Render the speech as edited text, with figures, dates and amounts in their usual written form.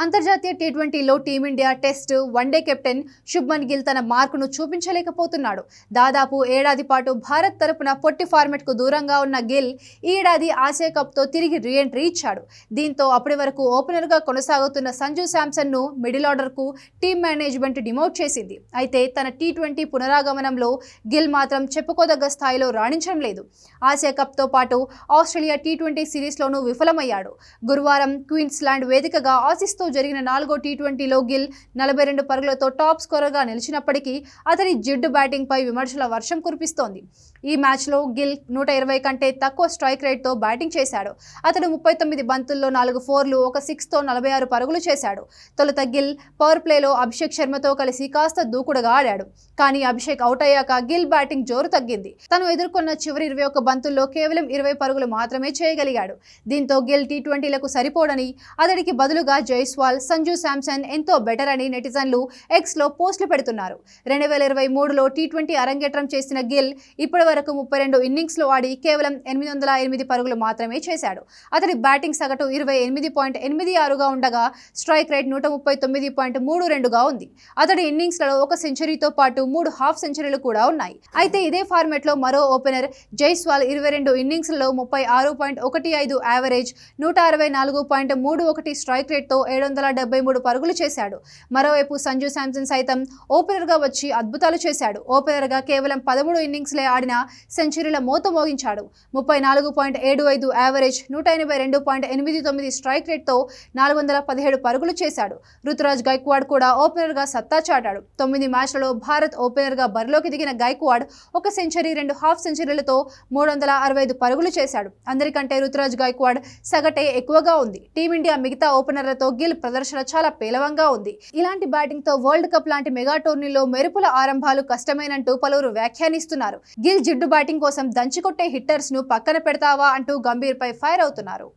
అంతర్జాతీయ టీ20లో team India test one day captain Shubman Gill తన మార్కును చూపించలేకపోతున్నాడు. దాదాపు ఏడాది పాటు భారత్ తరపున పొట్టి ఫార్మెట్కు దూరంగా ఉన్న గిల్ ఈ ఏడాది ఆసియా కప్తో తిరిగి రీ-ఎంట్రీ ఇచ్చాడు. దీంతో అప్పటి వరకు ఓపెనర్గా కొనసాగుతున్న సంజు శాంసన్ను మిడిల్ ఆర్డర్కు టీమ్ మేనేజ్మెంట్ డిమోట్ చేసింది. అయితే తన టీ20 పునరాగమనంలో గిల్ మాత్రం చెప్పుకోదగ్గ స్థాయిలో రాణించడం లేదు. ఆసియా కప్తో పాటు ఆస్ట్రేలియా టీ20 సిరీస్లోనూ విఫలమయ్యాడు. గురువారం క్వీన్స్లాండ్ వేదికగా ఆసీస్తో జరిగిన 4వ టీ20లో గిల్ 42 పరుగులతో టాప్ స్కోరర్గా నిలిచినప్పటికీ అతని జిడ్డు బ్యాటింగ్పై విమర్శల వర్షం కురిపిస్తోంది. ఈ మ్యాచ్లో గిల్ 120 కంటే తక్కువ స్ట్రైక్ రేట్తో బ్యాటింగ్ చేశాడు. అతడు 39 బంతుల్లో 4 ఫోర్లు, 1 సిక్స్తో 46 పరుగులు చేశాడు. తొలుత గిల్ పవర్ ప్లేలో అభిషేక్ శర్మతో కలిసి కాస్త దూకుడుగా ఆడాడు. కానీ అభిషేక్ అవుట్ అయ్యాక గిల్ బ్యాటింగ్ జోరు తగ్గింది. తను ఎదుర్కొన్న చివరి 21 బంతుల్లో కేవలం 20 పరుగులు మాత్రమే చేయగలిగాడు. దీంతో గిల్ టీ20లకు సరిపోడని, అతడికి బదులుగా జైస్వాల్, సంజు శాంసన్ ఎంతో బెటర్ అని నెటిజన్లు ఎక్స్లో పోస్టులు పెడుతున్నారు. 2023లో టీ20 అరంగేట్రం చేసిన గిల్ ఇప్పటి వరకు 32 ఇన్నింగ్స్లో ఆడి కేవలం 808 పరుగులు మాత్రమే చేశాడు. అతడి బ్యాటింగ్ సగటు 28.86గా ఉండగా స్ట్రైక్ రేట్ 139.32గా ఉంది. అతడి ఇన్నింగ్స్లలో 1 సెంచరీతో పాటు 3 హాఫ్ సెంచరీలు కూడా ఉన్నాయి. అయితే ఇదే ఫార్మెట్లో మరో ఓపెనర్ జైస్వాల్ 22 ఇన్నింగ్స్లలో 36.15 యావరేజ్, 164.31 స్ట్రైక్ రేట్తో 773 పరుగులు చేశాడు. మరోవైపు సంజు శాంసన్ సైతం ఓపెనర్గా వచ్చి అద్భుతాలు చేశాడు. ఓపెనర్గా కేవలం 13 ఇన్నింగ్స్లే ఆడిన సెంచరీల మోత మోగించాడు. 34.75 యావరేజ్, 182.89 స్ట్రైక్ రేట్తో 417 పరుగులు చేశాడు. రుతురాజ్ గైక్వాడ్ కూడా ఓపెనర్గా సత్తా చాటాడు. 9 మ్యాచ్లలో భారత్ ఓపెనర్గా బరిలోకి దిగిన గైక్వాడ్ 1 సెంచరీ, 2 హాఫ్ సెంచరీలతో 365 పరుగులు చేశాడు. అందరికంటే రుతురాజ్ గైక్వాడ్ సగటే ఎక్కువగా ఉంది. టీమిండియా మిగతా ఓపెనర్లతో గిల్ ప్రదర్శన చాలా పేలవంగా ఉంది. ఇలాంటి బ్యాటింగ్తో వరల్డ్ కప్ లాంటి మెగా టోర్నీలో మెరుపుల ఆరంభాలు కష్టమేనంటూ పలువురు వ్యాఖ్యానిస్తున్నారు. గిల్ జిడ్డు బ్యాటింగ్ కోసం దంచికొట్టే హిట్టర్స్ను పక్కన పెడతావా అంటూ గంభీర్పై ఫైర్ అవుతున్నారు.